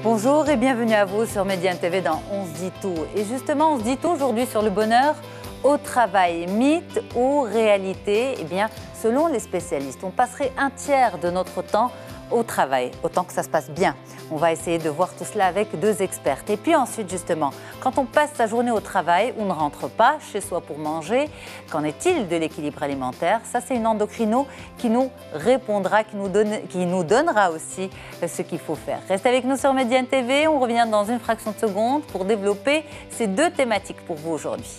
Bonjour et bienvenue à vous sur Médiane TV dans On se dit tout. Et justement, on se dit tout aujourd'hui sur le bonheur au travail. Mythe ou réalité? Eh bien, selon les spécialistes, on passerait un tiers de notre temps au travail, autant que ça se passe bien. On va essayer de voir tout cela avec deux expertes. Et puis ensuite, justement, quand on passe sa journée au travail, on ne rentre pas chez soi pour manger. Qu'en est-il de l'équilibre alimentaire? Ça, c'est une endocrino qui nous répondra, qui nous donnera aussi ce qu'il faut faire. Restez avec nous sur Médiane TV. On revient dans une fraction de seconde pour développer ces deux thématiques pour vous aujourd'hui.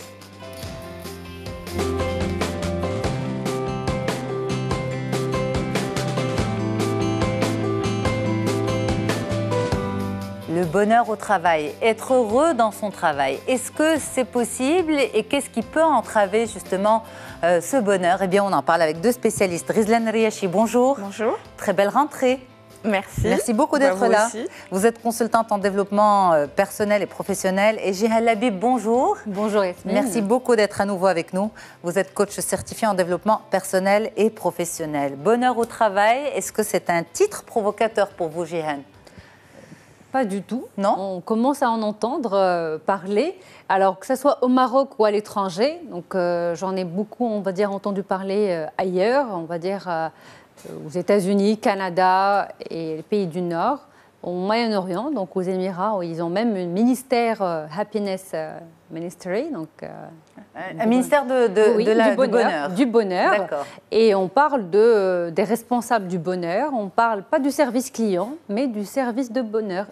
Le bonheur au travail, être heureux dans son travail, est-ce que c'est possible et qu'est-ce qui peut entraver justement ce bonheur? Eh bien, on en parle avec deux spécialistes. Rizlan Riachi, bonjour. Bonjour. Très belle rentrée. Merci. Merci beaucoup d'être là. Aussi. Vous êtes consultante en développement personnel et professionnel. Et Jihan Labib, bonjour. Bonjour Yasmine. Merci beaucoup d'être à nouveau avec nous. Vous êtes coach certifié en développement personnel et professionnel. Bonheur au travail, est-ce que c'est un titre provocateur pour vous, Jihan? Pas du tout. Non. On commence à en entendre parler, alors que ce soit au Maroc ou à l'étranger. Donc j'en ai beaucoup, on va dire, entendu parler ailleurs, on va dire aux États-Unis, Canada et les pays du Nord, au Moyen-Orient, donc aux Émirats, où ils ont même un ministère Happiness Ministry, donc un ministère du bonheur. D'accord. Et on parle des responsables du bonheur. On parle pas du service client, mais du service de bonheur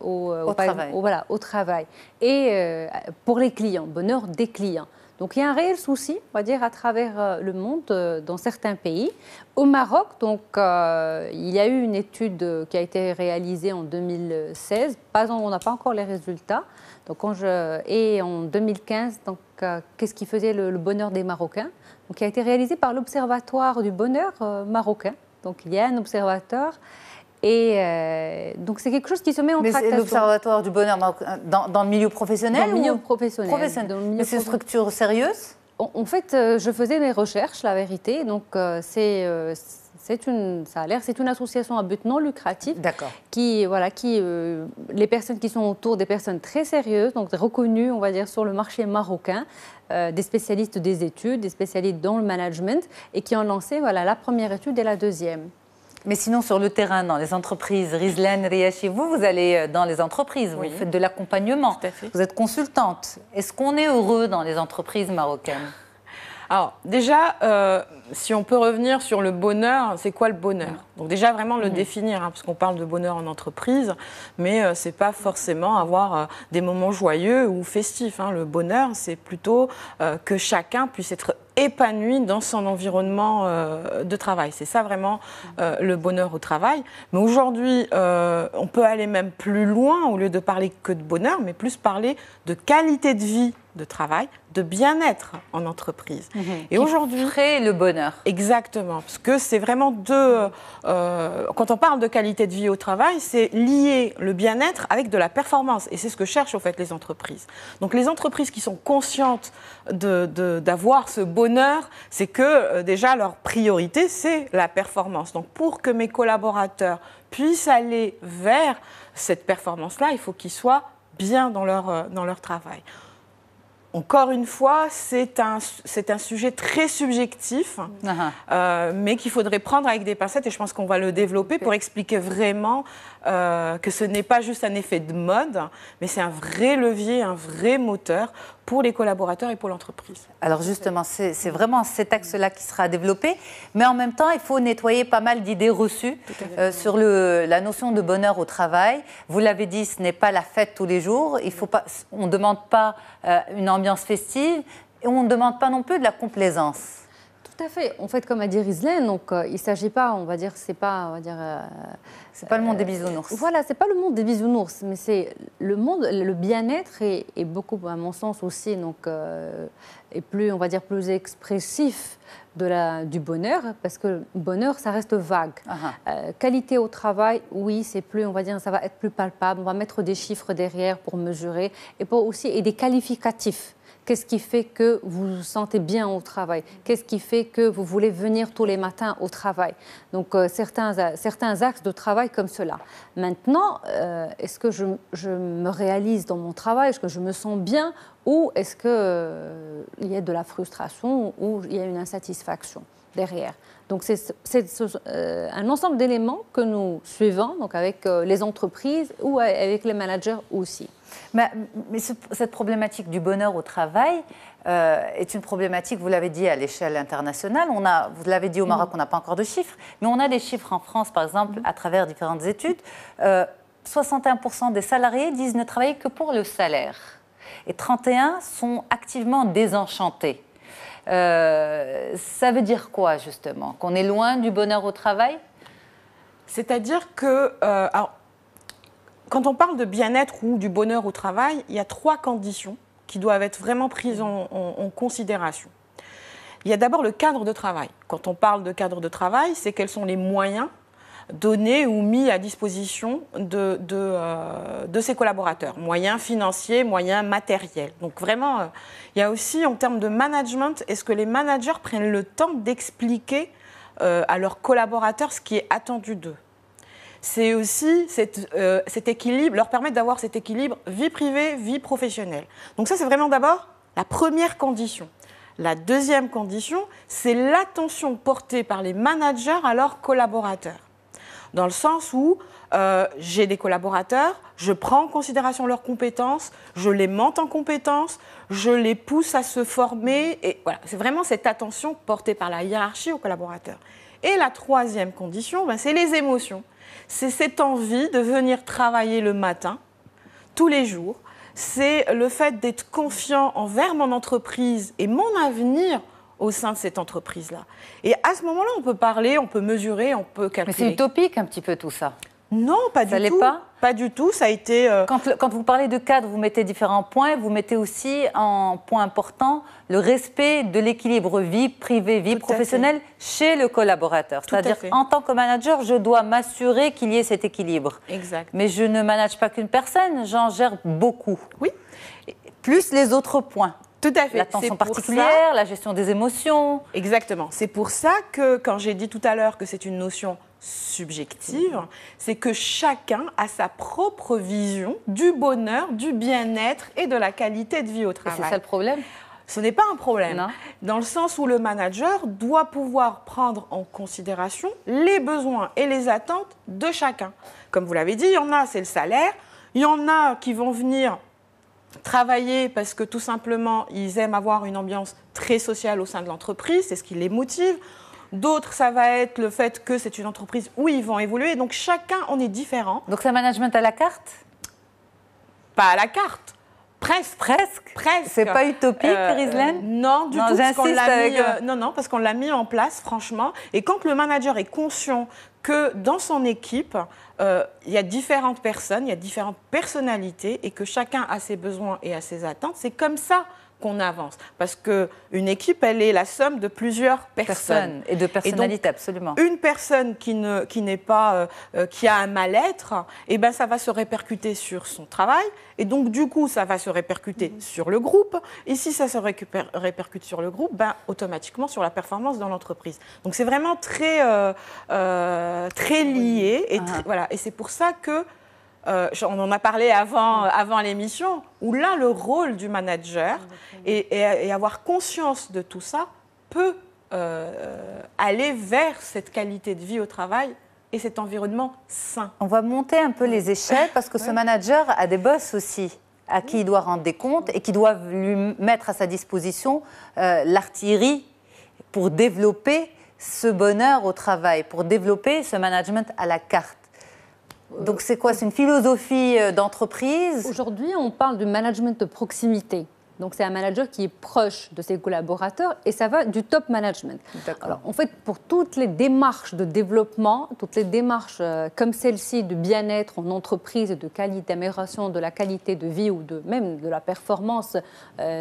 au travail. Au travail. Et pour les clients, bonheur des clients. Donc il y a un réel souci, on va dire, à travers le monde, dans certains pays. Au Maroc, donc, il y a eu une étude qui a été réalisée en 2016. On n'a pas encore les résultats. Donc, et en 2015, donc, qu'est-ce qui faisait le bonheur des Marocains? Donc, qui a été réalisé par l'Observatoire du bonheur marocain. Donc, il y a un observateur. Et donc, c'est quelque chose qui se met en tractation. Mais c'est l'Observatoire du bonheur dans le milieu professionnel? Dans le milieu professionnel. Mais c'est une structure sérieuse? En fait, je faisais mes recherches, la vérité. Donc, c'est une association à but non lucratif. D'accord. Les personnes qui sont autour des personnes très sérieuses, donc reconnues, on va dire, sur le marché marocain, des spécialistes des études, des spécialistes dans le management, et qui ont lancé la première étude et la deuxième. Mais sinon, sur le terrain, dans les entreprises, Rizlan Riachi, vous allez dans les entreprises, vous faites de l'accompagnement, vous êtes consultante. Est-ce qu'on est heureux dans les entreprises marocaines? Alors, déjà, si on peut revenir sur le bonheur, c'est quoi le bonheur? Donc déjà, vraiment le définir, parce qu'on parle de bonheur en entreprise, mais ce n'est pas forcément avoir des moments joyeux ou festifs. Le bonheur, c'est plutôt que chacun puisse être épanoui dans son environnement de travail. C'est ça vraiment le bonheur au travail. Mais aujourd'hui, on peut aller même plus loin, au lieu de parler que de bonheur, mais plus parler de qualité de vie de travail, de bien-être en entreprise. Et aujourd'hui, créer le bonheur. Exactement, parce que c'est vraiment quand on parle de qualité de vie au travail, c'est lier le bien-être avec de la performance. Et c'est ce que cherchent, en fait, les entreprises. Donc, les entreprises qui sont conscientes d'avoir ce bonheur, c'est que, déjà, leur priorité, c'est la performance. Donc, pour que mes collaborateurs puissent aller vers cette performance-là, il faut qu'ils soient bien dans leur travail. Encore une fois, c'est un sujet très subjectif, mais qu'il faudrait prendre avec des pincettes, et je pense qu'on va le développer pour expliquer vraiment que ce n'est pas juste un effet de mode, mais c'est un vrai levier, un vrai moteur pour les collaborateurs et pour l'entreprise. Alors justement, c'est vraiment cet axe-là qui sera développé, mais en même temps, il faut nettoyer pas mal d'idées reçues sur la notion de bonheur au travail. Vous l'avez dit, ce n'est pas la fête tous les jours, on ne demande pas une ambiance festive, et on ne demande pas non plus de la complaisance. Tout à fait. En fait, comme a dit Rizlan, donc il ne s'agit pas, on va dire, c'est pas le monde des bisounours. Voilà, c'est pas le monde des bisounours, mais c'est le bien-être est beaucoup, à mon sens aussi, donc est plus, on va dire, plus expressif du bonheur, parce que bonheur, ça reste vague. Qualité au travail, oui, c'est plus, on va dire, ça va être plus palpable. On va mettre des chiffres derrière pour mesurer et des qualificatifs. Qu'est-ce qui fait que vous vous sentez bien au travail? Qu'est-ce qui fait que vous voulez venir tous les matins au travail? Donc, certains axes de travail comme cela. Maintenant, est-ce que je me réalise dans mon travail? Est-ce que je me sens bien? Ou est-ce qu'il y a de la frustration ou il y a une insatisfaction derrière? Donc, c'est un ensemble d'éléments que nous suivons donc avec les entreprises ou avec les managers aussi. Mais cette problématique du bonheur au travail est une problématique, vous l'avez dit, à l'échelle internationale. Vous l'avez dit au Maroc, on n'a pas encore de chiffres, mais on a des chiffres en France, par exemple, à travers différentes études. 61% des salariés disent ne travailler que pour le salaire. Et 31% sont activement désenchantés. Ça veut dire quoi, justement? Qu'on est loin du bonheur au travail? C'est-à-dire que, quand on parle de bien-être ou du bonheur au travail, il y a 3 conditions qui doivent être vraiment prises en considération. Il y a d'abord le cadre de travail. Quand on parle de cadre de travail, c'est quels sont les moyens donnés ou mis à disposition de ses collaborateurs. Moyens financiers, moyens matériels. Donc vraiment, il y a aussi en termes de management, est-ce que les managers prennent le temps d'expliquer à leurs collaborateurs ce qui est attendu d'eux? C'est aussi cet équilibre, leur permettre d'avoir cet équilibre vie privée, vie professionnelle. Donc ça, c'est vraiment d'abord la première condition. La deuxième condition, c'est l'attention portée par les managers à leurs collaborateurs. Dans le sens où j'ai des collaborateurs, je prends en considération leurs compétences, je les monte en compétences, je les pousse à se former. Et voilà, c'est vraiment cette attention portée par la hiérarchie aux collaborateurs. Et la troisième condition, c'est les émotions. C'est cette envie de venir travailler le matin, tous les jours. C'est le fait d'être confiant envers mon entreprise et mon avenir au sein de cette entreprise-là. Et à ce moment-là, on peut parler, on peut mesurer, on peut calculer. Mais c'est utopique un petit peu tout ça. Non, pas du tout. Ça l'est pas ? Pas du tout, ça a été... Quand vous parlez de cadre, vous mettez différents points, vous mettez aussi en point important le respect de l'équilibre vie privée, vie professionnelle chez le collaborateur. C'est-à-dire, en tant que manager, je dois m'assurer qu'il y ait cet équilibre. Exact. Mais je ne manage pas qu'une personne, j'en gère beaucoup. Oui. Plus les autres points. Tout à fait. L'attention particulière, la gestion des émotions. Exactement. C'est pour ça que, quand j'ai dit tout à l'heure que c'est une notion subjective, c'est que chacun a sa propre vision du bonheur, du bien-être et de la qualité de vie au travail. Et c'est ça le problème ? Ce n'est pas un problème, non. Dans le sens où le manager doit pouvoir prendre en considération les besoins et les attentes de chacun. Comme vous l'avez dit, il y en a, c'est le salaire. Il y en a qui vont venir travailler parce que tout simplement, ils aiment avoir une ambiance très sociale au sein de l'entreprise, c'est ce qui les motive. D'autres, ça va être le fait que c'est une entreprise où ils vont évoluer. Donc, chacun, on est différent. Donc, c'est un management à la carte ? Pas à la carte. Presque. Presque. C'est pas utopique, Rizlaine ? Non, du tout. Parce qu'on l'a mis, non, parce qu'on l'a mis en place, franchement. Et quand le manager est conscient que dans son équipe, il y a différentes personnes, il y a différentes personnalités et que chacun a ses besoins et a ses attentes, c'est comme ça qu'on avance. Parce qu'une équipe, elle est la somme de plusieurs personnes. Et de personnalités, donc, absolument. Une personne qui n'est pas, qui a un mal-être, eh ben, ça va se répercuter sur son travail. Et donc, du coup, ça va se répercuter sur le groupe. Et si ça se répercute sur le groupe, ben, automatiquement sur la performance dans l'entreprise. Donc, c'est vraiment très lié. Et, voilà. Et c'est pour ça que on en a parlé avant l'émission, où là, le rôle du manager et avoir conscience de tout ça peut aller vers cette qualité de vie au travail et cet environnement sain. On va monter un peu les échelles parce que ce manager a des boss aussi à qui il doit rendre des comptes et qui doivent lui mettre à sa disposition l'artillerie pour développer ce bonheur au travail, pour développer ce management à la carte. Donc c'est quoi? C'est une philosophie d'entreprise? Aujourd'hui, on parle du management de proximité. Donc c'est un manager qui est proche de ses collaborateurs et ça va du top management. Alors, en fait, pour toutes les démarches de développement, toutes les démarches comme celle-ci de bien-être en entreprise et de qualité, d'amélioration de la qualité de vie ou même de la performance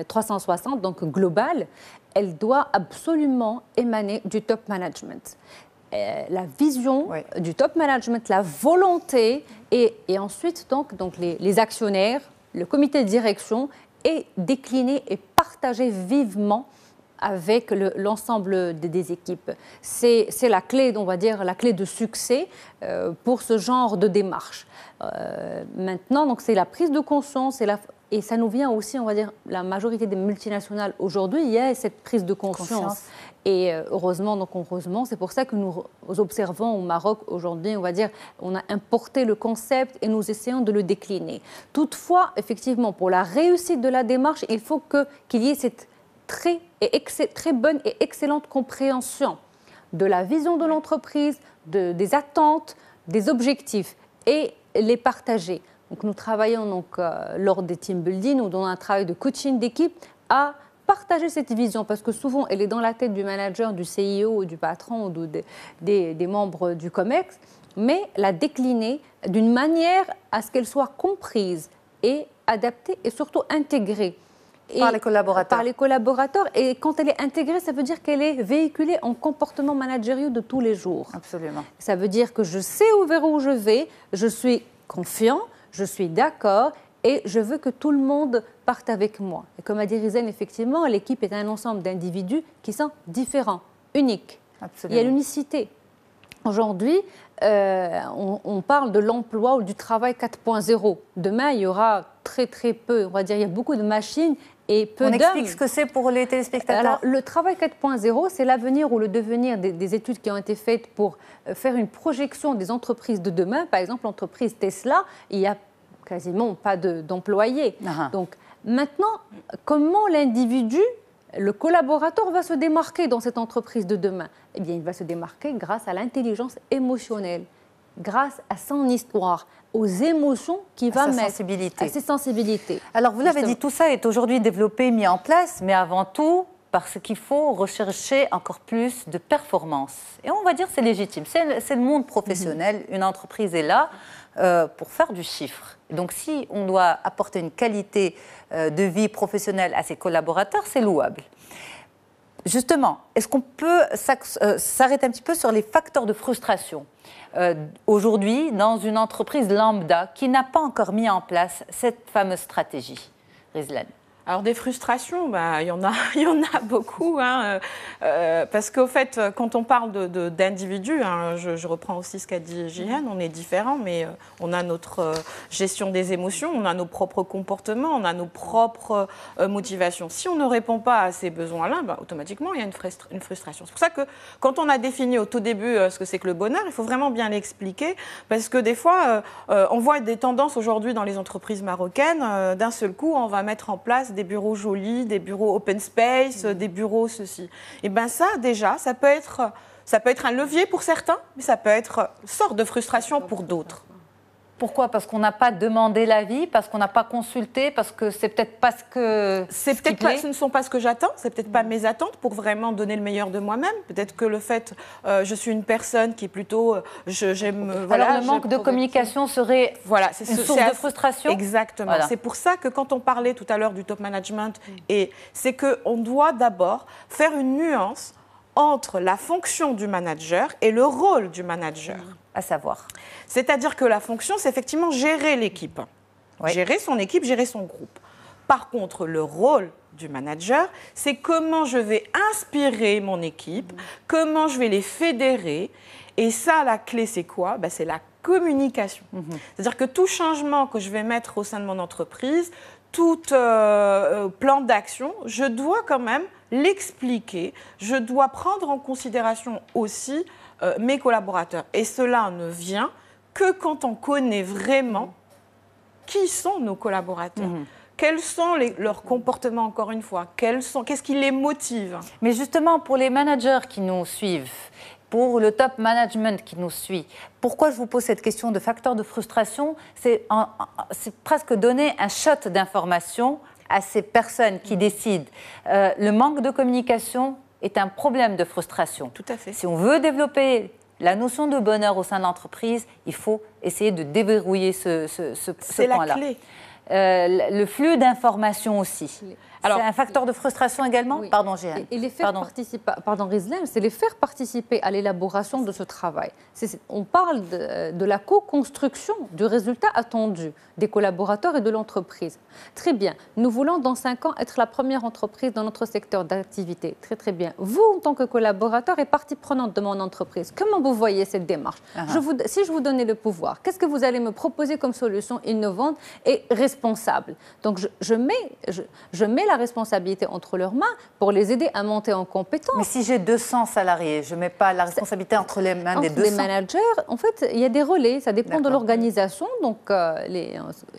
360, donc globale, elle doit absolument émaner du top management. La vision du top management, la volonté et ensuite donc les actionnaires, le comité de direction est décliné et partagé partager vivement avec l'ensemble des équipes. C'est la clé, on va dire, la clé de succès pour ce genre de démarche. Maintenant, donc c'est la prise de conscience et ça nous vient aussi, on va dire, la majorité des multinationales aujourd'hui, il y a cette prise de conscience. Et heureusement, c'est pour ça que nous observons au Maroc aujourd'hui, on va dire, on a importé le concept et nous essayons de le décliner. Toutefois, effectivement, pour la réussite de la démarche, il faut qu'il y ait cette très bonne et excellente compréhension de la vision de l'entreprise, des attentes, des objectifs et les partager. Donc, nous travaillons lors des team building ou dans un travail de coaching d'équipe à partager cette vision parce que souvent elle est dans la tête du manager, du CIO, du patron ou des membres du COMEX, mais la décliner d'une manière à ce qu'elle soit comprise et adaptée et surtout intégrée. Par les collaborateurs. Par les collaborateurs. Et quand elle est intégrée, ça veut dire qu'elle est véhiculée en comportement managériaux de tous les jours. Absolument. Ça veut dire que je sais vers où je vais, je suis confiant, je suis d'accord et je veux que tout le monde parte avec moi. Et comme a dit Rizan, effectivement, l'équipe est un ensemble d'individus qui sont différents, uniques. Absolument. Il y a l'unicité. Aujourd'hui, on parle de l'emploi ou du travail 4.0. Demain, il y aura très peu, on va dire, il y a beaucoup de machines et peu d'hommes. On explique ce que c'est pour les téléspectateurs. Alors, le travail 4.0, c'est l'avenir ou le devenir des études qui ont été faites pour faire une projection des entreprises de demain. Par exemple, l'entreprise Tesla, il n'y a quasiment pas d'employés. Donc, maintenant, comment l'individu, le collaborateur va se démarquer dans cette entreprise de demain? Eh bien, il va se démarquer grâce à l'intelligence émotionnelle, grâce à son histoire, aux émotions qu'il va mettre, à ses sensibilités. Alors, vous l'avez dit, tout ça est aujourd'hui développé, mis en place, mais avant tout, parce qu'il faut rechercher encore plus de performance. Et on va dire que c'est légitime. C'est le monde professionnel. Une entreprise est là pour faire du chiffre. Donc, si on doit apporter une qualité de vie professionnelle à ses collaborateurs, c'est louable. Justement, est-ce qu'on peut s'arrêter un petit peu sur les facteurs de frustration aujourd'hui dans une entreprise lambda qui n'a pas encore mis en place cette fameuse stratégie, Rizlan? Alors des frustrations, il y en a beaucoup, parce qu'au fait, quand on parle d'individus, je reprends aussi ce qu'a dit Jihan, on est différents, mais on a notre gestion des émotions, on a nos propres comportements, on a nos propres motivations. Si on ne répond pas à ces besoins-là, automatiquement, il y a une frustration. C'est pour ça que quand on a défini au tout début ce que c'est que le bonheur, il faut vraiment bien l'expliquer, parce que des fois, on voit des tendances aujourd'hui dans les entreprises marocaines, d'un seul coup, on va mettre en place des bureaux jolis, des bureaux open space, des bureaux ceci. Et bien ça, déjà, ça peut être un levier pour certains, mais ça peut être une sorte de frustration pour d'autres. Pourquoi? Parce qu'on n'a pas demandé l'avis, parce qu'on n'a pas consulté, parce que c'est peut-être pas ce que... Ce ne sont pas ce que j'attends, c'est peut-être pas mes attentes pour vraiment donner le meilleur de moi-même. Peut-être que le fait, je suis une personne qui est plutôt... Alors le manque de communication serait une source de frustration? Exactement. Voilà. C'est pour ça que quand on parlait tout à l'heure du top management, c'est qu'on doit d'abord faire une nuance entre la fonction du manager et le rôle du manager. À savoir. C'est-à-dire que la fonction, c'est effectivement gérer l'équipe. Oui. Gérer son équipe, gérer son groupe. Par contre, le rôle du manager, c'est comment je vais inspirer mon équipe, comment je vais les fédérer. Et ça, la clé, c'est quoi? C'est la communication. C'est-à-dire que tout changement que je vais mettre au sein de mon entreprise, tout plan d'action, je dois quand même l'expliquer. Je dois prendre en considération aussi mes collaborateurs. Et cela ne vient que quand on connaît vraiment qui sont nos collaborateurs. Quels sont leurs comportements, encore une fois? Qu'est-ce qui les motive? Mais justement, pour les managers qui nous suivent, pour le top management qui nous suit, pourquoi je vous pose cette question de facteur de frustration? C'est presque donner un shot d'information à ces personnes qui décident. Le manque de communication est un problème de frustration. Tout à fait. Si on veut développer la notion de bonheur au sein de l'entreprise, il faut essayer de déverrouiller ce point-là. C'est la clé. Le flux d'informations aussi. C'est un facteur de frustration également. Oui. Pardon, Jeanne. Et les faire participer, pardon, Rizlan, c'est les faire participer à l'élaboration de ce travail. On parle de la co-construction du résultat attendu des collaborateurs et de l'entreprise. Très bien. Nous voulons dans 5 ans être la première entreprise dans notre secteur d'activité. Très très bien. Vous, en tant que collaborateur et partie prenante de mon entreprise, comment vous voyez cette démarche? Si je vous donnais le pouvoir, qu'est-ce que vous allez me proposer comme solution innovante et responsable? Donc je mets la responsabilité entre leurs mains pour les aider à monter en compétence. Mais si j'ai 200 salariés, je ne mets pas la responsabilité entre les mains des 200. Les managers, en fait, il y a des relais, ça dépend de l'organisation. Donc,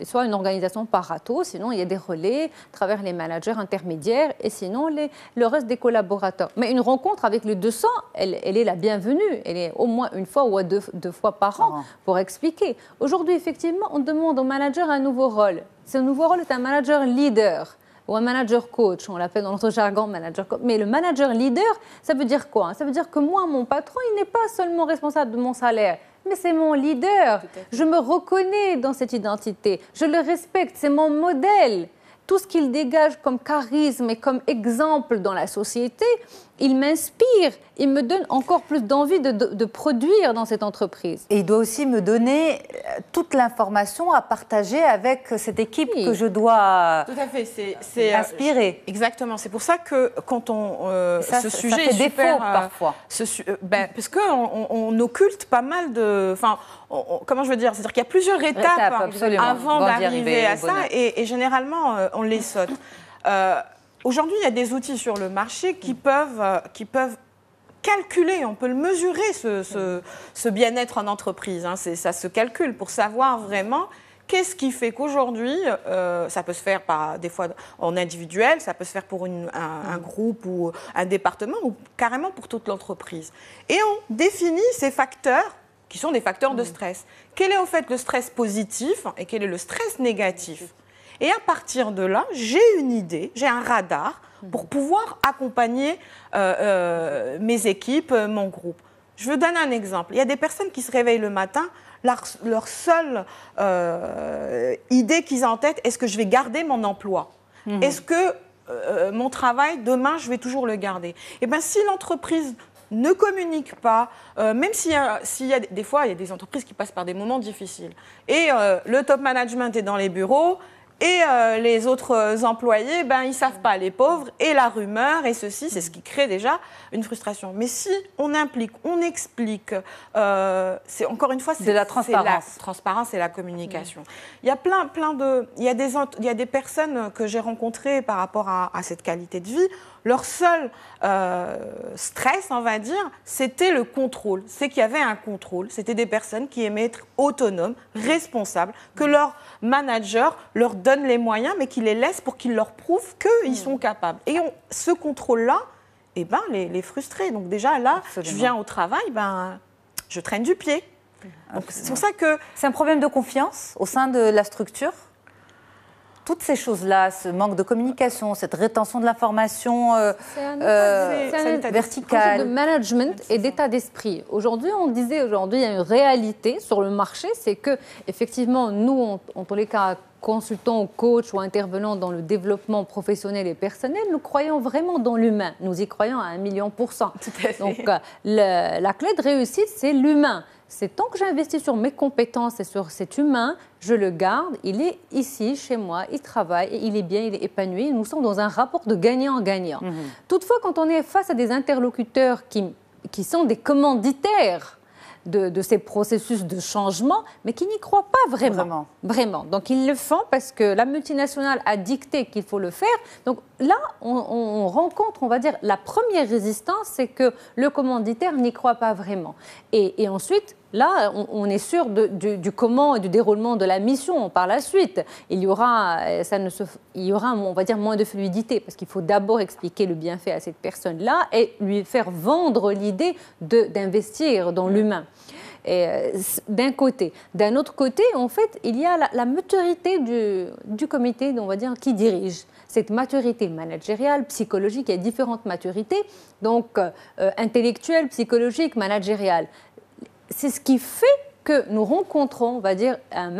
soit une organisation par râteau, sinon il y a des relais à travers les managers intermédiaires et sinon le reste des collaborateurs. Mais une rencontre avec les 200, elle est la bienvenue. Elle est au moins une fois ou deux fois par an pour expliquer. Aujourd'hui, effectivement, on demande au manager un nouveau rôle. Ce nouveau rôle est un manager leader ou un manager coach, on l'appelle dans notre jargon manager coach. Mais le manager leader, ça veut dire quoi? Ça veut dire que moi, mon patron, il n'est pas seulement responsable de mon salaire, mais c'est mon leader. Je me reconnais dans cette identité, je le respecte, c'est mon modèle. Tout ce qu'il dégage comme charisme et comme exemple dans la société, il m'inspire, il me donne encore plus d'envie de produire dans cette entreprise. Et il doit aussi me donner toute l'information à partager avec cette équipe que je dois inspirer. Exactement, c'est pour ça que quand ce sujet ça fait est super, défaut parfois. Parce qu'on occulte pas mal de... comment je veux dire? C'est-à-dire qu'il y a plusieurs étapes avant d'arriver à ça et généralement on les saute. Aujourd'hui, il y a des outils sur le marché qui peuvent calculer, on peut le mesurer, ce bien-être en entreprise. Hein. Ça se calcule pour savoir vraiment qu'est-ce qui fait qu'aujourd'hui, ça peut se faire des fois en individuel, ça peut se faire pour un groupe ou un département ou carrément pour toute l'entreprise. Et on définit ces facteurs qui sont des facteurs de stress. Quel est en fait le stress positif et quel est le stress négatif? Et à partir de là, j'ai une idée, j'ai un radar pour pouvoir accompagner mes équipes, mon groupe. Je veux donner un exemple. Il y a des personnes qui se réveillent le matin, leur seule idée qu'ils ont en tête, est-ce que je vais garder mon emploi? Est-ce que mon travail, demain, je vais toujours le garder? Eh bien, si l'entreprise ne communique pas, même s'il y a des fois, il y a des entreprises qui passent par des moments difficiles. Et le top management est dans les bureaux, et les autres employés, ils ne savent pas, les pauvres, et la rumeur, et ceci, c'est ce qui crée déjà une frustration. Mais si on implique, on explique, c'est encore une fois, c'est de la transparence. La transparence et la communication. Il y a il y a des personnes que j'ai rencontrées par rapport à cette qualité de vie. Leur seul stress, on va dire, c'était le contrôle. C'est qu'il y avait un contrôle. C'était des personnes qui aimaient être autonomes, responsables, que leur manager leur donne les moyens, mais qu'ils les laissent pour qu'ils leur prouvent qu'ils sont capables. Et ce contrôle-là, les frustrer. Donc déjà, là, je viens au travail, je traîne du pied. Donc c'est pour ça que... C'est un problème de confiance au sein de la structure? Toutes ces choses-là, ce manque de communication, cette rétention de l'information verticale. De management et d'état d'esprit. Aujourd'hui, il y a une réalité sur le marché, c'est que effectivement, nous, en tous les cas, consultants, coachs ou intervenants dans le développement professionnel et personnel, nous croyons vraiment dans l'humain. Nous y croyons à 1 million %. Donc, la clé de réussite, c'est l'humain. C'est tant que j'investis sur mes compétences et sur cet humain, je le garde, il est ici, chez moi, il travaille, et il est bien, il est épanoui. Nous sommes dans un rapport de gagnant-gagnant. Toutefois, quand on est face à des interlocuteurs qui sont des commanditaires de ces processus de changement, mais qui n'y croient pas vraiment. Donc, ils le font parce que la multinationale a dicté qu'il faut le faire. Donc, là, on rencontre, on va dire, la première résistance, c'est que le commanditaire n'y croit pas vraiment. Et ensuite, là, on est sûr du comment et du déroulement de la mission par la suite. Il y aura, on va dire, moins de fluidité parce qu'il faut d'abord expliquer le bienfait à cette personne-là et lui faire vendre l'idée d'investir dans l'humain. D'un côté. D'un autre côté, en fait, il y a la maturité du comité, on va dire, qui dirige. Cette maturité managériale, psychologique, il y a différentes maturités, donc intellectuelle, psychologique, managériale. C'est ce qui fait que nous rencontrons, on va dire, un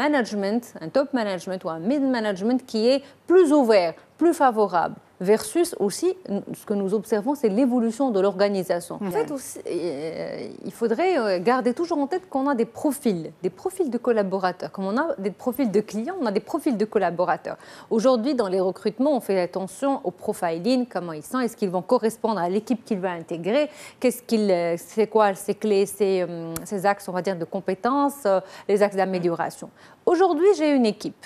top management ou un mid-management qui est plus ouvert, plus favorable. versus aussi, ce que nous observons, c'est l'évolution de l'organisation. En fait, aussi, il faudrait garder toujours en tête qu'on a des profils de collaborateurs. Comme on a des profils de clients, on a des profils de collaborateurs. Aujourd'hui, dans les recrutements, on fait attention au profiling, comment ils sont, est-ce qu'ils vont correspondre à l'équipe qu'il va intégrer, c'est quoi ses clés, ses axes, on va dire, de compétences, les axes d'amélioration. Aujourd'hui, j'ai une équipe.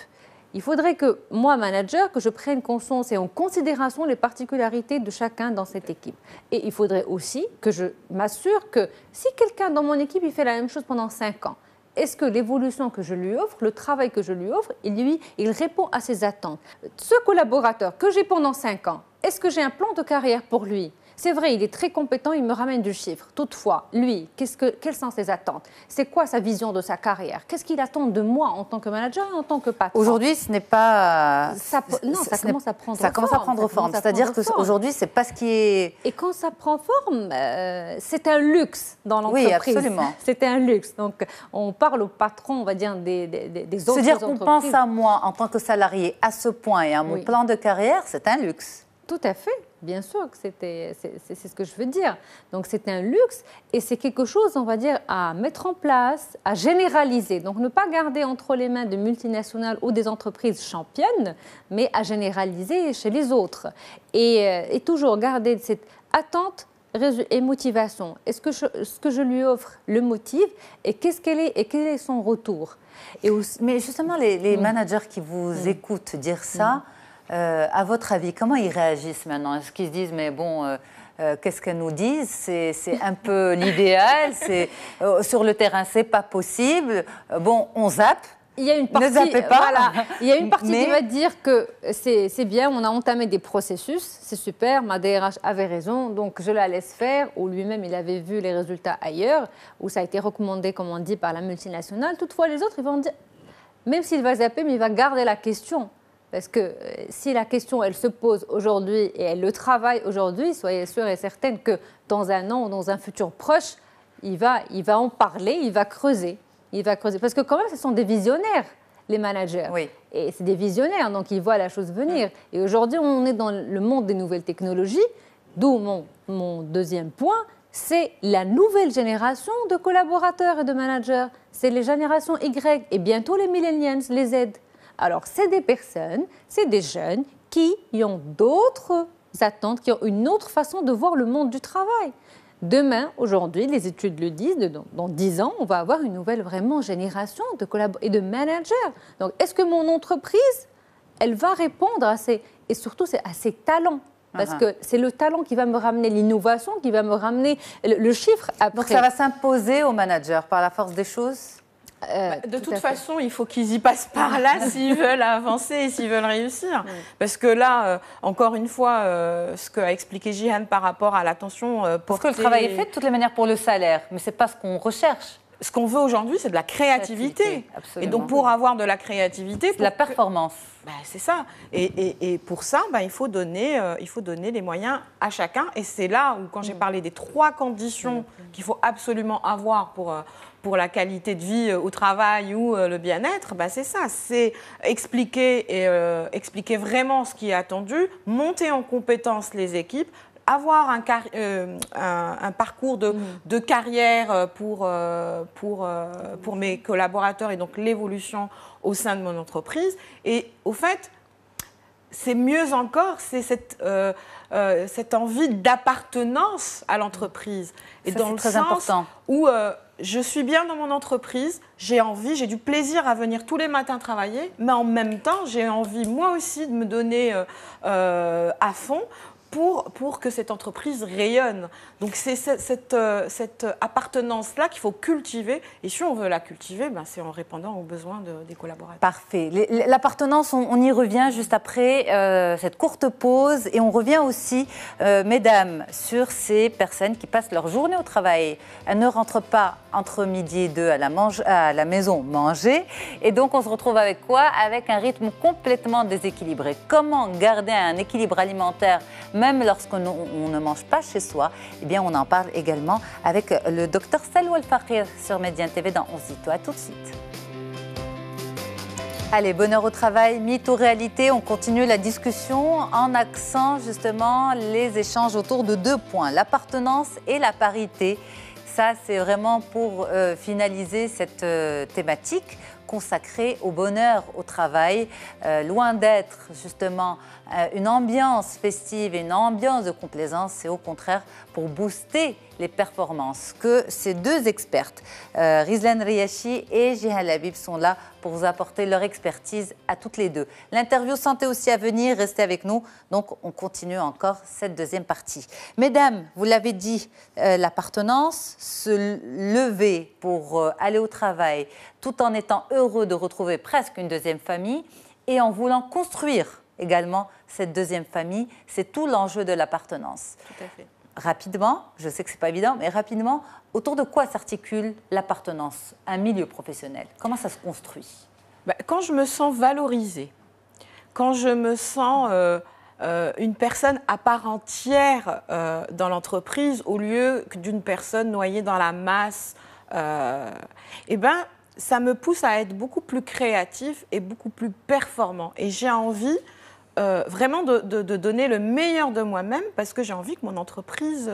Il faudrait que moi, manager, que je prenne conscience et en considération les particularités de chacun dans cette équipe. Et il faudrait aussi que je m'assure que si quelqu'un dans mon équipe il fait la même chose pendant 5 ans, est-ce que l'évolution que je lui offre, le travail que je lui offre, il répond à ses attentes? Ce collaborateur que j'ai pendant 5 ans, est-ce que j'ai un plan de carrière pour lui? C'est vrai, il est très compétent, il me ramène du chiffre. Toutefois, lui, quelles sont ses attentes? C'est quoi sa vision de sa carrière? Qu'est-ce qu'il attend de moi en tant que manager et en tant que patron? Aujourd'hui, ce n'est pas... Ça commence à prendre forme. Ça commence à prendre forme. C'est-à-dire qu'aujourd'hui, c'est pas ce qui est... Et quand ça prend forme, c'est un luxe dans l'entreprise. Oui, absolument. C'est un luxe. Donc, on parle au patron, on va dire, des autres entreprises. C'est-à-dire qu'on pense à moi en tant que salarié à ce point et à mon plan de carrière, c'est un luxe. Tout à fait, bien sûr que c'est ce que je veux dire. Donc c'est un luxe et c'est quelque chose, on va dire, à mettre en place, à généraliser. Donc ne pas garder entre les mains de multinationales ou des entreprises championnes, mais à généraliser chez les autres. Et toujours garder cette attente et motivation. Est-ce que ce que je lui offre le motive et quel est son retour? Mais justement, les managers qui vous écoutent dire ça, à votre avis, comment ils réagissent maintenant? Est-ce qu'ils se disent, mais bon, qu'est-ce qu'elles nous disent? C'est un peu l'idéal, sur le terrain, c'est pas possible. Bon, on zappe. Il y a une partie, ne zappez pas. Voilà, il y a une partie qui va dire que c'est bien, on a entamé des processus, c'est super, ma DRH avait raison, donc je la laisse faire, ou lui-même il avait vu les résultats ailleurs, où ça a été recommandé, comme on dit, par la multinationale. Toutefois, les autres, ils vont dire, même s'il va zapper, mais il va garder la question. Parce que si la question, elle se pose aujourd'hui et elle le travaille aujourd'hui, soyez sûrs et certaines que dans un an ou dans un futur proche, il va en parler, il va creuser. Parce que quand même, ce sont des visionnaires, les managers. Oui. Et c'est des visionnaires, donc ils voient la chose venir. Et aujourd'hui, on est dans le monde des nouvelles technologies, d'où mon deuxième point, c'est la nouvelle génération de collaborateurs et de managers. C'est les générations Y et bientôt les millennials, les Z. Alors, c'est des personnes, c'est des jeunes qui ont d'autres attentes, qui ont une autre façon de voir le monde du travail. Demain, aujourd'hui, les études le disent, dans 10 ans, on va avoir une nouvelle vraiment génération de collaborateurs et de managers. Donc, est-ce que mon entreprise, elle va répondre à ces talents? Parce que c'est le talent qui va me ramener l'innovation, qui va me ramener le chiffre après. Donc, ça va s'imposer aux managers par la force des choses? De toute façon, il faut qu'ils y passent par là s'ils veulent avancer et s'ils veulent réussir. Parce que là, encore une fois, ce qu'a expliqué Jihan par rapport à l'attention portée... Parce que le travail est fait de toutes les manières pour le salaire, mais ce n'est pas ce qu'on recherche. Ce qu'on veut aujourd'hui, c'est de la créativité. Et donc, pour avoir de la créativité... C'est de la performance. C'est ça. Et pour ça, il faut donner les moyens à chacun. Et c'est là où, quand j'ai parlé des 3 conditions qu'il faut absolument avoir pour la qualité de vie au travail ou le bien-être, c'est ça. C'est expliquer vraiment ce qui est attendu, monter en compétence les équipes, avoir un parcours de carrière pour mes collaborateurs et donc l'évolution au sein de mon entreprise. Et au fait, c'est mieux encore, c'est cette envie d'appartenance à l'entreprise. Et ça, dans le très sens important. Où je suis bien dans mon entreprise, j'ai du plaisir à venir tous les matins travailler, mais en même temps, j'ai envie moi aussi de me donner à fond pour que cette entreprise rayonne. Donc c'est cette appartenance-là qu'il faut cultiver. Et si on veut la cultiver, c'est en répondant aux besoins des collaborateurs. Parfait. L'appartenance, on y revient juste après cette courte pause. Et on revient aussi, mesdames, sur ces personnes qui passent leur journée au travail. Elles ne rentrent pas entre midi et 2 à la maison manger. Et donc, on se retrouve avec quoi? Avec un rythme complètement déséquilibré. Comment garder un équilibre alimentaire même lorsqu'on ne mange pas chez soi? Eh bien, on en parle également avec le docteur Salwa El Fakir sur Médiane TV dans On se dit tout. À tout de suite. Allez, bonheur au travail, mythe ou réalité, on continue la discussion en accent justement les échanges autour de 2 points, l'appartenance et la parité. Ça, c'est vraiment pour finaliser cette thématique consacrée au bonheur au travail, loin d'être justement une ambiance festive et une ambiance de complaisance, c'est au contraire pour booster les performances que ces 2 expertes, Rizlan Riachi et Jihan Labib, sont là pour vous apporter leur expertise à toutes les 2. L'interview santé aussi à venir, restez avec nous. Donc, on continue encore cette 2e partie. Mesdames, vous l'avez dit, l'appartenance, se lever pour aller au travail, tout en étant heureux de retrouver presque une 2e famille et en voulant construire également cette 2e famille, c'est tout l'enjeu de l'appartenance. Tout à fait. Rapidement, je sais que ce n'est pas évident, mais rapidement, autour de quoi s'articule l'appartenance, un milieu professionnel? Comment ça se construit? Quand je me sens valorisée, quand je me sens une personne à part entière dans l'entreprise au lieu d'une personne noyée dans la masse, ça me pousse à être beaucoup plus créatif et beaucoup plus performant. Et j'ai envie vraiment de donner le meilleur de moi-même parce que j'ai envie que mon entreprise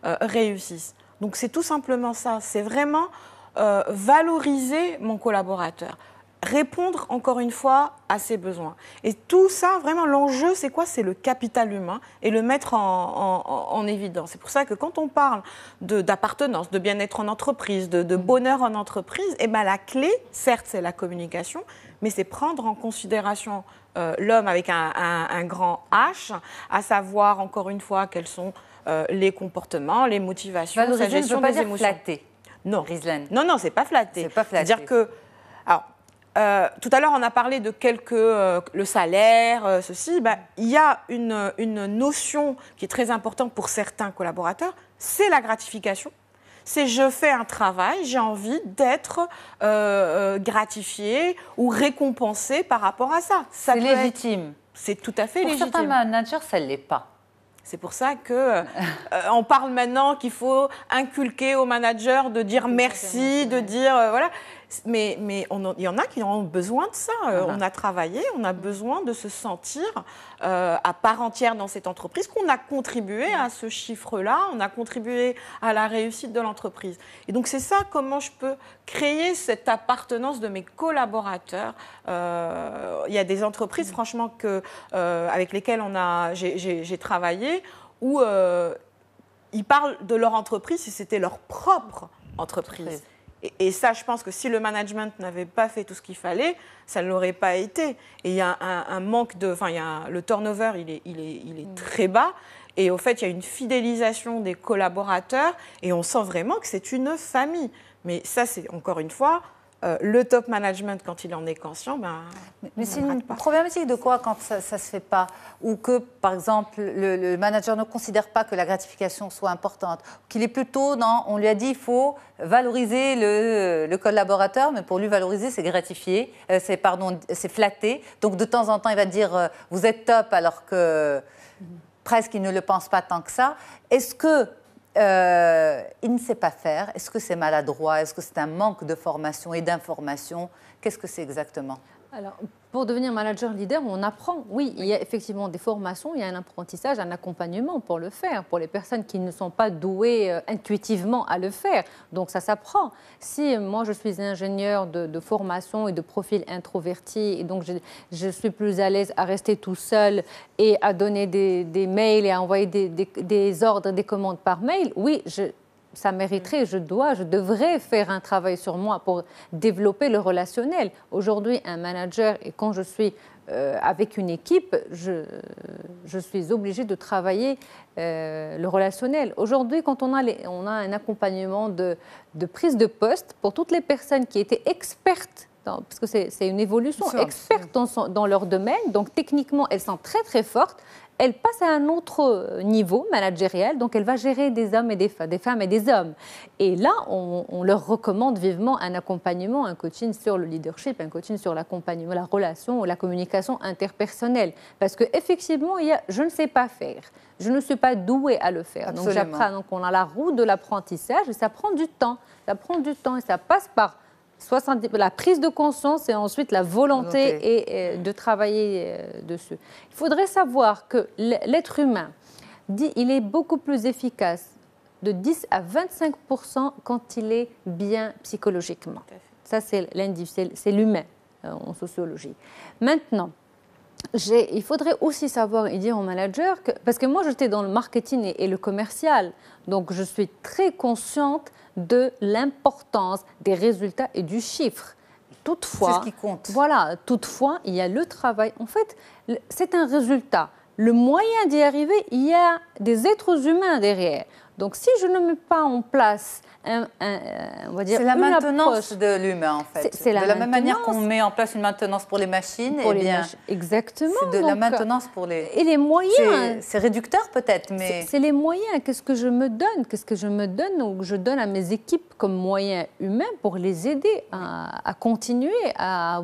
réussisse. Donc c'est tout simplement ça, c'est vraiment valoriser mon collaborateur, répondre encore une fois à ses besoins. Et tout ça, vraiment l'enjeu, c'est quoi? C'est le capital humain et le mettre en évidence. C'est pour ça que quand on parle d'appartenance, de bien-être en entreprise, de bonheur en entreprise, la clé, certes, c'est la communication, mais c'est prendre en considération l'homme avec un grand H, à savoir, encore une fois, quels sont les comportements, les motivations, sa gestion des émotions. Flatter. Non, Rizlan. Non, c'est pas flatté. C'est pas flatté. C'est-à-dire que, alors, tout à l'heure, on a parlé de le salaire, ceci. Il y a une notion qui est très importante pour certains collaborateurs, c'est la gratification. C'est je fais un travail, j'ai envie d'être gratifié ou récompensé par rapport à ça. C'est légitime. C'est tout à fait légitime. Pour certains managers, ça ne l'est pas. C'est pour ça qu'on parle maintenant qu'il faut inculquer aux managers de dire merci, de dire voilà. Mais il y en a qui ont besoin de ça. On a travaillé, on a besoin de se sentir à part entière dans cette entreprise, qu'on a contribué à ce chiffre-là, on a contribué à la réussite de l'entreprise. Et donc c'est ça, comment je peux créer cette appartenance de mes collaborateurs. Il y a des entreprises, franchement, avec lesquelles j'ai travaillé, où ils parlent de leur entreprise si c'était leur propre entreprise. Et ça, je pense que si le management n'avait pas fait tout ce qu'il fallait, ça ne l'aurait pas été. Et il y a un manque le turnover, il est très bas. Et au fait, il y a une fidélisation des collaborateurs et on sent vraiment que c'est une famille. Mais ça, c'est encore une fois, le top management, quand il en est conscient, mais c'est une problématique de quoi quand ça ne se fait pas? Ou que, par exemple, le manager ne considère pas que la gratification soit importante, qu'il est plutôt on lui a dit il faut valoriser le collaborateur, mais pour lui valoriser, c'est gratifier, c'est flatter. Donc de temps en temps, il va dire vous êtes top, alors que presque il ne le pense pas tant que ça. Est-ce que il ne sait pas faire? Est-ce que c'est maladroit? Est-ce que c'est un manque de formation et d'information? Qu'est-ce que c'est exactement? Alors, pour devenir manager leader, on apprend. Oui, il y a effectivement des formations, il y a un apprentissage, un accompagnement pour le faire, pour les personnes qui ne sont pas douées intuitivement à le faire. Donc, ça s'apprend. Si moi, je suis ingénieur de formation et de profil introverti, et donc je suis plus à l'aise à rester tout seul et à donner des mails et à envoyer des ordres, des commandes par mail, oui, ça mériterait, je devrais faire un travail sur moi pour développer le relationnel. Aujourd'hui, un manager, et quand je suis avec une équipe, je suis obligée de travailler le relationnel. Aujourd'hui, quand on a un accompagnement de prise de poste pour toutes les personnes qui étaient expertes, parce que c'est une évolution, expertes dans leur domaine, donc techniquement, elles sont très très fortes. Elle passe à un autre niveau managérial, donc elle va gérer des hommes et des femmes et des hommes. Et là, on leur recommande vivement un accompagnement, un coaching sur le leadership, un coaching sur l'accompagnement, la relation, la communication interpersonnelle. Parce qu'effectivement, je ne sais pas faire, je ne suis pas douée à le faire. Donc j'apprends, donc on a la roue de l'apprentissage et ça prend du temps. Ça prend du temps et ça passe par la prise de conscience et ensuite la volonté et de travailler dessus. Il faudrait savoir que l'être humain, il est beaucoup plus efficace de 10 à 25% quand il est bien psychologiquement. Ça, c'est l'humain en sociologie. Maintenant, il faudrait aussi savoir et dire aux managers, parce que moi j'étais dans le marketing et le commercial, donc je suis très consciente de l'importance des résultats et du chiffre. Toutefois, c'est ce qui compte. Voilà, toutefois, il y a le travail. En fait, c'est un résultat. Le moyen d'y arriver, il y a des êtres humains derrière. Donc, si je ne mets pas en place on va dire, c'est la maintenance de l'humain, en fait. C'est de la même manière qu'on met en place une maintenance pour les machines, exactement. C'est de la maintenance pour les... Et les moyens... C'est réducteur peut-être, mais... C'est les moyens. Qu'est-ce que je me donne? Qu'est-ce que je me donne ou je donne à mes équipes comme moyens humains pour les aider à continuer à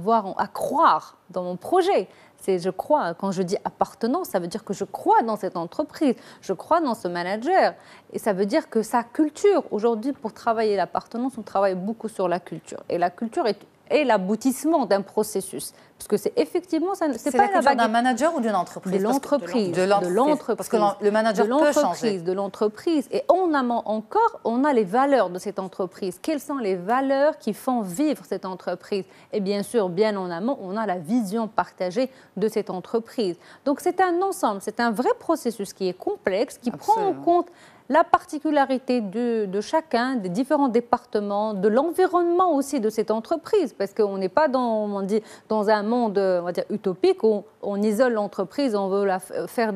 croire dans mon projet. Je crois, quand je dis appartenance, ça veut dire que je crois dans cette entreprise, je crois dans ce manager. Et ça veut dire que sa culture, aujourd'hui, pour travailler l'appartenance, on travaille beaucoup sur la culture. Et la culture est l'aboutissement d'un processus. Parce que c'est effectivement, c'est pas la culture d'un manager ou d'une entreprise? De l'entreprise. Parce que le manager peut changer. De l'entreprise. Et en amont encore, on a les valeurs de cette entreprise. Quelles sont les valeurs qui font vivre cette entreprise? Et bien sûr, bien en amont, on a la vision partagée de cette entreprise. Donc c'est un ensemble, c'est un vrai processus qui est complexe, qui prend en compte la particularité de chacun, des différents départements, de l'environnement aussi de cette entreprise, parce qu'on n'est pas dans un monde, on va dire, utopique où on isole l'entreprise, on veut la faire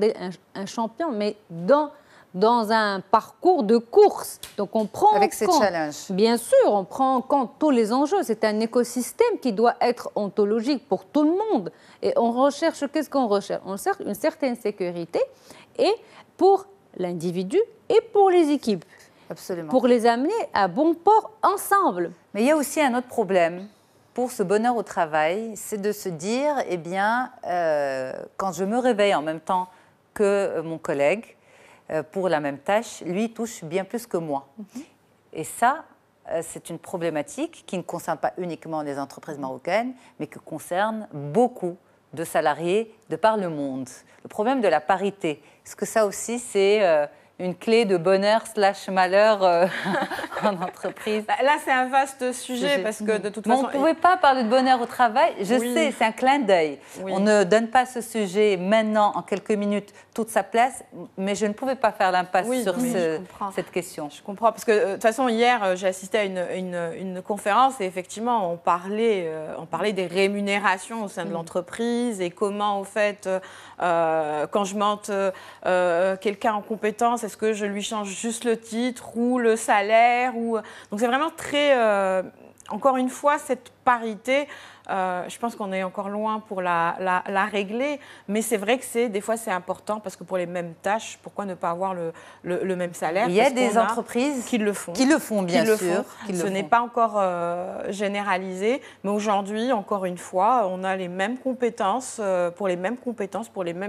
un champion, mais dans un parcours de course. Donc on prend avec ces challenges. Bien sûr, on prend en compte tous les enjeux. C'est un écosystème qui doit être ontologique pour tout le monde. Et on recherche, qu'est-ce qu'on recherche? On cherche une certaine sécurité et pour l'individu et pour les équipes. Absolument. Pour les amener à bon port ensemble. Mais il y a aussi un autre problème pour ce bonheur au travail, c'est de se dire, eh bien, quand je me réveille en même temps que mon collègue, pour la même tâche, lui touche bien plus que moi. Et ça, c'est une problématique qui ne concerne pas uniquement les entreprises marocaines, mais qui concerne beaucoup de salariés de par le monde. Le problème de la parité, est-ce que ça aussi, c'est une clé de bonheur/malheur en entreprise? Là, c'est un vaste sujet parce que de toute façon... on ne pouvait pas parler de bonheur au travail. Je sais, c'est un clin d'œil. On ne donne pas ce sujet maintenant, en quelques minutes, toute sa place, mais je ne pouvais pas faire l'impasse sur cette question. Je comprends, parce que de toute façon, hier, j'ai assisté à une conférence et effectivement, on parlait des rémunérations au sein de l'entreprise et comment, au fait, quand je monte quelqu'un en compétence, est-ce que je lui change juste le titre ou le salaire Donc c'est vraiment très... encore une fois, cette parité, je pense qu'on est encore loin pour la régler, mais c'est vrai que des fois c'est important parce que pour les mêmes tâches, pourquoi ne pas avoir le même salaire? Il y a des entreprises qui le font. Qui le font, bien sûr. Ce n'est pas encore généralisé, mais aujourd'hui, encore une fois, on a les mêmes compétences, pour les mêmes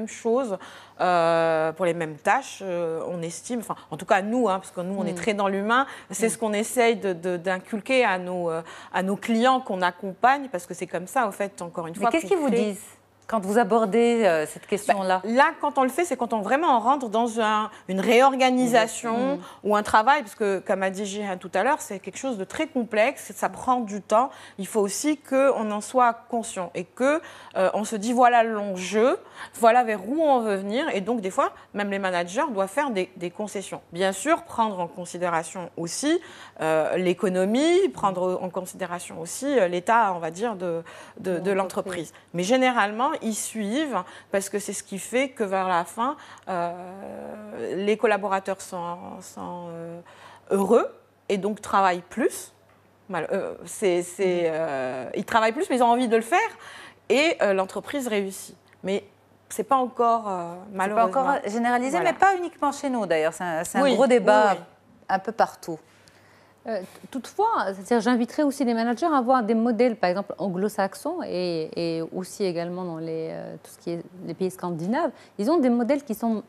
choses, pour les mêmes tâches, on estime, enfin, en tout cas nous, parce que nous, on est très dans l'humain, c'est ce qu'on essaye d'inculquer à nos clients qu'on accompagne, parce que c'est comme ça, au fait, encore une fois. Mais qu'est-ce qu'ils vous disent quand vous abordez cette question-là? Là, quand on le fait, c'est quand on rentre dans une réorganisation ou un travail, parce que, comme a dit Jihan tout à l'heure, c'est quelque chose de très complexe, ça prend du temps. Il faut aussi qu'on en soit conscient et qu'on se dit, voilà l'enjeu, voilà vers où on veut venir. Et donc, des fois, même les managers doivent faire des concessions. Bien sûr, prendre en considération aussi l'économie, prendre en considération aussi l'état, on va dire, de l'entreprise. Mais généralement, ils suivent parce que c'est ce qui fait que vers la fin, les collaborateurs sont heureux et donc travaillent plus. Ils travaillent plus, mais ils ont envie de le faire et l'entreprise réussit. Mais ce n'est pas encore, malheureusement... C'est pas encore généralisé, mais pas uniquement chez nous d'ailleurs. C'est un gros débat un peu partout. Toutefois, j'inviterais aussi les managers à avoir des modèles, par exemple anglo-saxons et aussi également dans tout ce qui est les pays scandinaves. Ils ont des modèles qui sont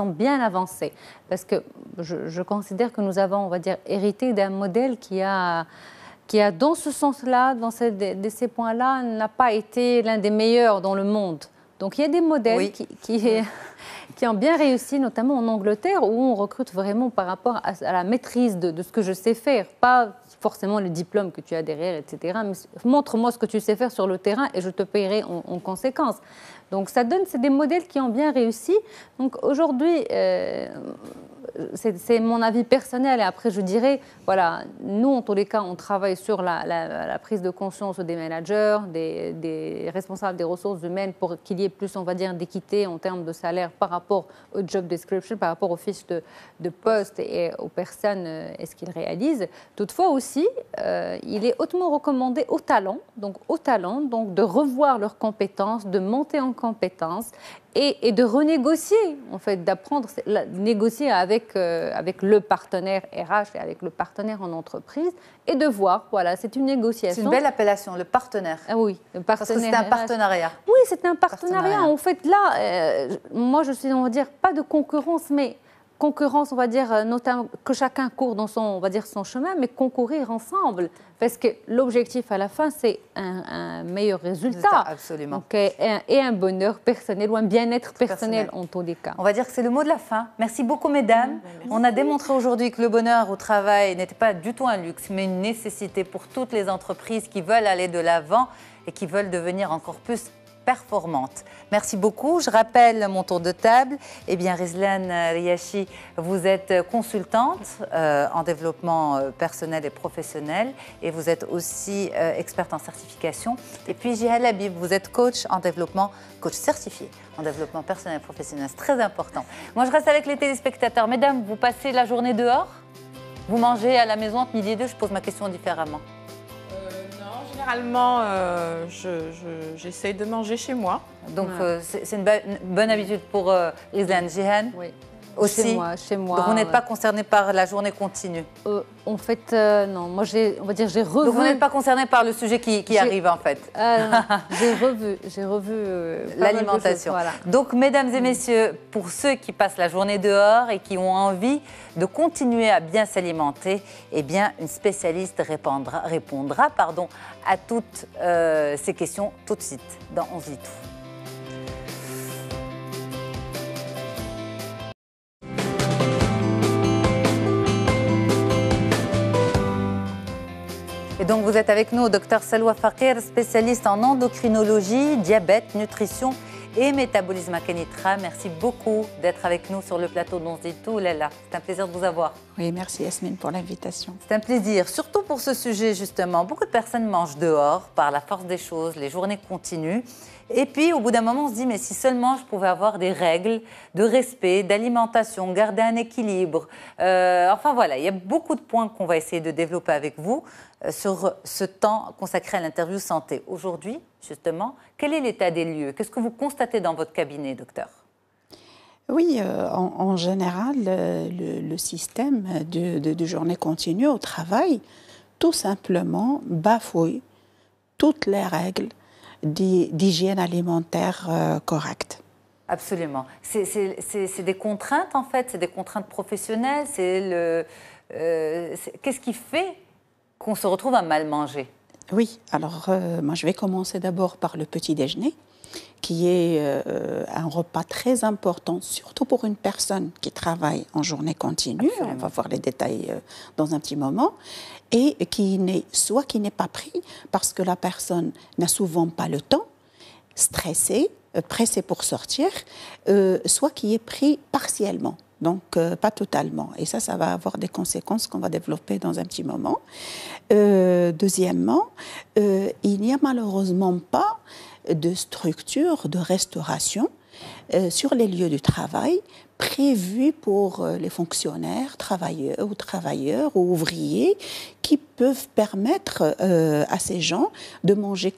bien avancés. Parce que je considère que nous avons, on va dire, hérité d'un modèle qui a qui a, dans ce sens-là, dans ces points-là, n'a pas été l'un des meilleurs dans le monde. Donc il y a des modèles qui ont bien réussi, notamment en Angleterre, où on recrute vraiment par rapport à la maîtrise de ce que je sais faire, pas forcément le diplôme que tu as derrière, etc. Mais montre-moi ce que tu sais faire sur le terrain et je te paierai en conséquence. Donc ça donne, c'est des modèles qui ont bien réussi. Donc aujourd'hui, c'est mon avis personnel et après je dirais, voilà, nous en tous les cas on travaille sur la prise de conscience des managers, des responsables des ressources humaines pour qu'il y ait plus, on va dire, d'équité en termes de salaire par rapport au job description, par rapport aux fiches de poste et aux personnes et ce qu'ils réalisent. Toutefois aussi, il est hautement recommandé aux talents, donc de revoir leurs compétences, de monter en compétences et de renégocier, en fait, d'apprendre à négocier avec le partenaire RH et avec le partenaire en entreprise et de voir, voilà, c'est une négociation. C'est une belle appellation, le partenaire. Ah oui, le partenaire. Parce que c'est un partenariat. Oui, c'est un partenariat. En fait, là, moi, je suis, on va dire, pas de concurrence, mais concurrence, on va dire, notamment que chacun court dans son, on va dire, son chemin, mais concourir ensemble. Parce que l'objectif à la fin, c'est un meilleur résultat. Absolument. Donc, et un bonheur personnel ou un bien-être personnel en tous les cas. On va dire que c'est le mot de la fin. Merci beaucoup, mesdames. Merci. On a démontré aujourd'hui que le bonheur au travail n'était pas du tout un luxe, mais une nécessité pour toutes les entreprises qui veulent aller de l'avant et qui veulent devenir encore plus performante. Merci beaucoup. Je rappelle mon tour de table. Eh bien, Rizlan Riachi, vous êtes consultante en développement personnel et professionnel et vous êtes aussi experte en certification. Et puis, Jihal Habib, vous êtes coach en développement, coach certifié en développement personnel et professionnel. C'est très important. Moi, je reste avec les téléspectateurs. Mesdames, vous passez la journée dehors? Vous mangez à la maison entre midi et 2? Je pose ma question différemment. Généralement, j'essaie de manger chez moi. Donc, c'est une bonne habitude pour Rizlan. Jihan? Oui. Aussi. Chez moi. Donc, vous n'êtes pas concerné par la journée continue? En fait, non. Moi, on va dire, j'ai revu. Donc, vous n'êtes pas concerné par le sujet qui arrive, en fait? J'ai revu l'alimentation. Voilà. Donc, mesdames et messieurs, pour ceux qui passent la journée dehors et qui ont envie de continuer à bien s'alimenter, eh bien, une spécialiste répondra à toutes ces questions tout de suite dans On se dit tout. Et donc, vous êtes avec nous, Dr Salwa Fakir, spécialiste en endocrinologie, diabète, nutrition et métabolisme à Kenitra. Merci beaucoup d'être avec nous sur le plateau d'On se dit tout, Léla. C'est un plaisir de vous avoir. Oui, merci Yasmine pour l'invitation. C'est un plaisir, surtout pour ce sujet justement. Beaucoup de personnes mangent dehors par la force des choses, les journées continuent. Et puis, au bout d'un moment, on se dit, mais si seulement je pouvais avoir des règles de respect, d'alimentation, garder un équilibre. Enfin voilà, il y a beaucoup de points qu'on va essayer de développer avec vous sur ce temps consacré à l'interview santé. Aujourd'hui, justement, quel est l'état des lieux? Qu'est-ce que vous constatez dans votre cabinet, docteur? Oui, en général, le système de journée continue au travail, tout simplement, bafouille toutes les règles d'hygiène alimentaire correcte. Absolument. C'est des contraintes, en fait, c'est des contraintes professionnelles. Qu'est-ce qui fait qu'on se retrouve à mal manger? Oui, alors moi je vais commencer d'abord par le petit déjeuner, qui est un repas très important, surtout pour une personne qui travaille en journée continue. Absolument. On va voir les détails dans un petit moment. Et qui n'est pas pris parce que la personne n'a souvent pas le temps, stressée, pressée pour sortir, soit qui est pris partiellement. Donc, pas totalement. Et ça va avoir des conséquences qu'on va développer dans un petit moment. Deuxièmement, il n'y a malheureusement pas de structure de restauration sur les lieux du travail prévus pour les fonctionnaires, travailleurs ou ouvriers qui peuvent permettre à ces gens de manger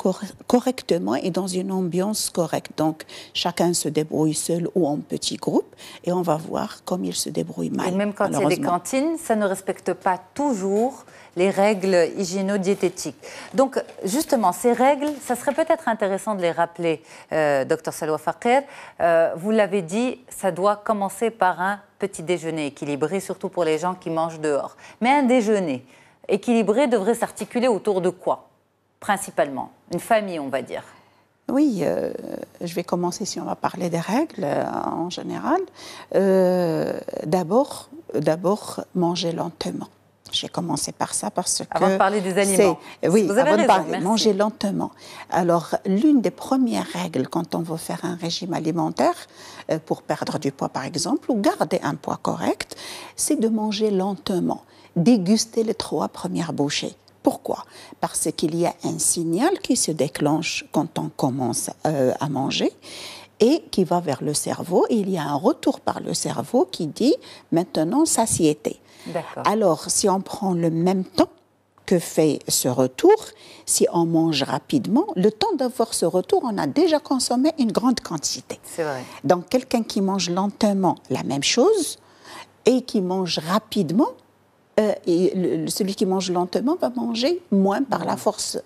correctement et dans une ambiance correcte. Donc, chacun se débrouille seul ou en petit groupe et on va voir comme il se débrouille mal. Et même quand il y a des cantines, ça ne respecte pas toujours les règles hygiéno-diététiques. Donc, justement, ces règles, ça serait peut-être intéressant de les rappeler, Dr Salwa Fakir. Vous l'avez dit, ça doit commencer par un petit déjeuner équilibré, surtout pour les gens qui mangent dehors. Mais un déjeuner équilibré devrait s'articuler autour de quoi, principalement? Une famille, on va dire. Oui, je vais commencer si on va parler des règles en général. D'abord, manger lentement. J'ai commencé par ça parce que... Avant de parler des aliments. Oui, vous avez raison, merci. Manger lentement. Alors, l'une des premières règles quand on veut faire un régime alimentaire, pour perdre du poids par exemple, ou garder un poids correct, c'est de manger lentement, déguster les 3 premières bouchées. Pourquoi? Parce qu'il y a un signal qui se déclenche quand on commence à manger et qui va vers le cerveau. Et il y a un retour par le cerveau qui dit maintenant satiété. Alors, si on prend le même temps que fait ce retour, si on mange rapidement, le temps d'avoir ce retour, on a déjà consommé une grande quantité. C'est vrai. Donc, quelqu'un qui mange lentement, la même chose, et qui mange rapidement, celui qui mange lentement va manger moins par la force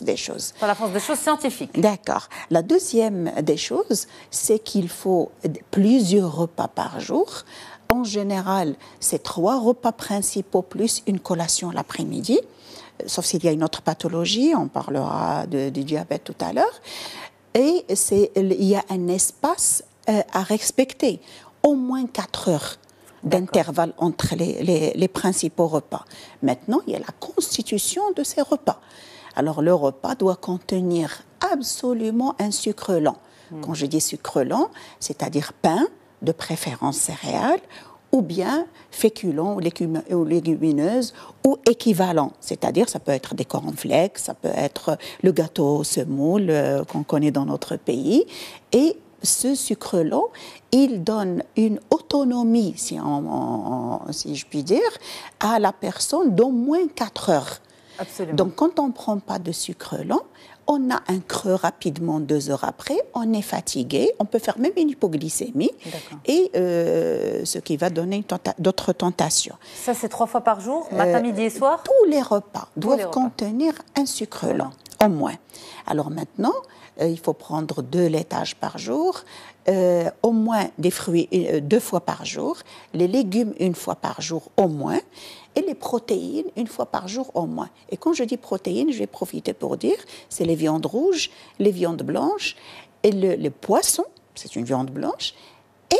des choses. Par la force des choses scientifiques. D'accord. La deuxième des choses, c'est qu'il faut plusieurs repas par jour. En général, c'est 3 repas principaux plus une collation l'après-midi, sauf s'il y a une autre pathologie, on parlera du diabète tout à l'heure. Et il y a un espace à respecter, au moins 4 heures d'intervalle entre les principaux repas. Maintenant, il y a la constitution de ces repas. Alors, le repas doit contenir absolument un sucre lent. Quand je dis sucre lent, c'est-à-dire pain, de préférence céréales, ou bien féculents ou légumineuses, ou équivalents. C'est-à-dire, ça peut être des cornflakes, ça peut être le gâteau semoule qu'on connaît dans notre pays. Et ce sucre lent, il donne une autonomie, si je puis dire, à la personne d'au moins 4 heures. Absolument. Donc, quand on ne prend pas de sucre lent, on a un creux rapidement 2 heures après, on est fatigué, on peut faire même une hypoglycémie, et ce qui va donner d'autres tentations. Ça, c'est 3 fois par jour, matin, midi et soir? Tous les repas doivent contenir un sucre lent, au moins. Alors maintenant, il faut prendre 2 laitages par jour, au moins des fruits 2 fois par jour, les légumes 1 fois par jour au moins, et les protéines 1 fois par jour au moins. Et quand je dis protéines, je vais profiter pour dire, c'est les viandes rouges, les viandes blanches, et le poisson, c'est une viande blanche,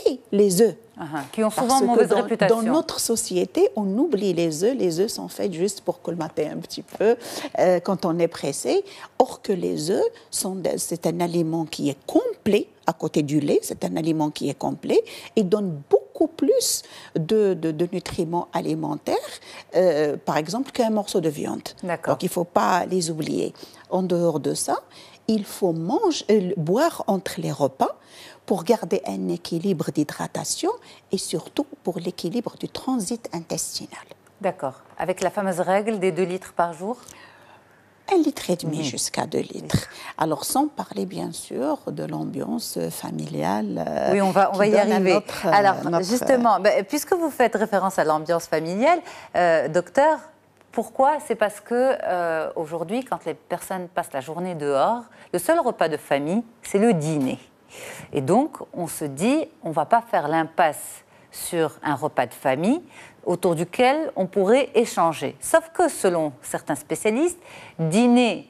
et les œufs. Qui ont souvent mauvaise réputation. Dans notre société, on oublie les œufs. Les œufs sont faits juste pour colmater un petit peu quand on est pressé. Or que les œufs, c'est un aliment qui est complet, à côté du lait, c'est un aliment qui est complet et donne beaucoup plus de nutriments alimentaires, par exemple, qu'un morceau de viande. Donc, il ne faut pas les oublier. En dehors de ça, il faut boire entre les repas pour garder un équilibre d'hydratation et surtout pour l'équilibre du transit intestinal. D'accord. Avec la fameuse règle des 2 litres par jour? 1,5 litre jusqu'à 2 litres. Alors, sans parler, bien sûr, de l'ambiance familiale. Oui, on va y arriver. Justement, puisque vous faites référence à l'ambiance familiale, docteur, pourquoi? C'est parce que aujourd'hui, quand les personnes passent la journée dehors, le seul repas de famille, c'est le dîner. Et donc, on se dit, on ne va pas faire l'impasse sur un repas de famille autour duquel on pourrait échanger. Sauf que, selon certains spécialistes, dîner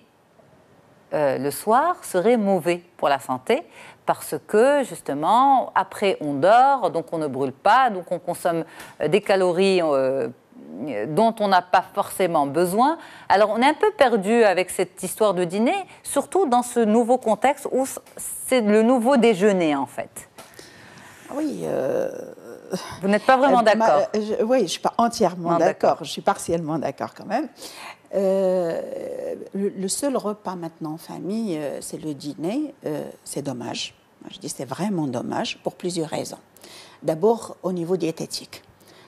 le soir serait mauvais pour la santé parce que, justement, après, on dort, donc on ne brûle pas, donc on consomme des calories dont on n'a pas forcément besoin. Alors, on est un peu perdu avec cette histoire de dîner, surtout dans ce nouveau contexte où c'est le nouveau déjeuner, en fait. Oui. Vous n'êtes pas vraiment d'accord? Oui, je ne suis pas entièrement d'accord. Je suis partiellement d'accord quand même. Le seul repas maintenant en famille, c'est le dîner. C'est dommage. Moi, je dis c'est vraiment dommage pour plusieurs raisons. D'abord, au niveau diététique.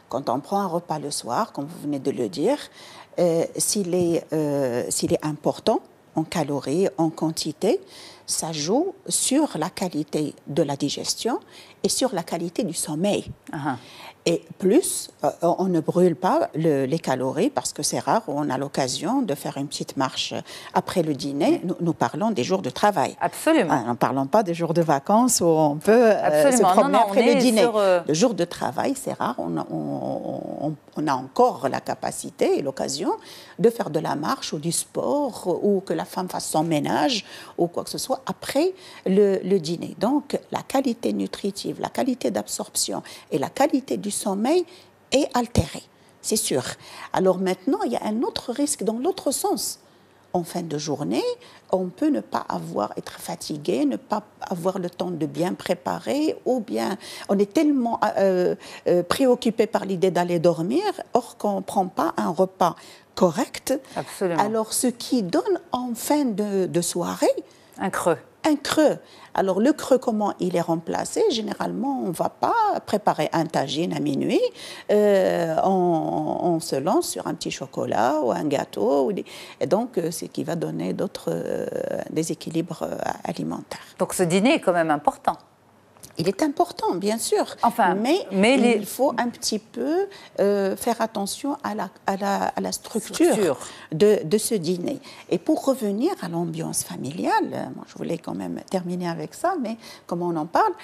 Quand on prend un repas le soir, comme vous venez de le dire, s'il est important en calories, en quantité, ça joue sur la qualité de la digestion et sur la qualité du sommeil. Et plus, on ne brûle pas les calories parce que c'est rare, on a l'occasion de faire une petite marche après le dîner. Nous parlons des jours de travail. Absolument. Nous ne parlons pas des jours de vacances où on peut se promener après le dîner. Le jour de travail, c'est rare, on a encore la capacité et l'occasion de faire de la marche ou du sport ou que la femme fasse son ménage ou quoi que ce soit après le dîner. Donc, la qualité nutritive, la qualité d'absorption et la qualité du sommeil est altérée, c'est sûr. Alors maintenant, il y a un autre risque dans l'autre sens. En fin de journée, on peut ne pas être fatigué, ne pas avoir le temps de bien préparer, ou bien on est tellement préoccupé par l'idée d'aller dormir, or qu'on ne prend pas un repas correct. Absolument. Alors, ce qui donne en fin de soirée un creux. Un creux. Alors, le creux, comment il est remplacé? Généralement, on ne va pas préparer un tagine à minuit. On se lance sur un petit chocolat ou un gâteau. Et donc, ce qui va donner d'autres déséquilibres alimentaires. Donc, ce dîner est quand même important. Il est important, bien sûr, enfin, mais il faut un petit peu faire attention à la structure de ce dîner. Et pour revenir à l'ambiance familiale, moi je voulais quand même terminer avec ça, mais comme on en parle,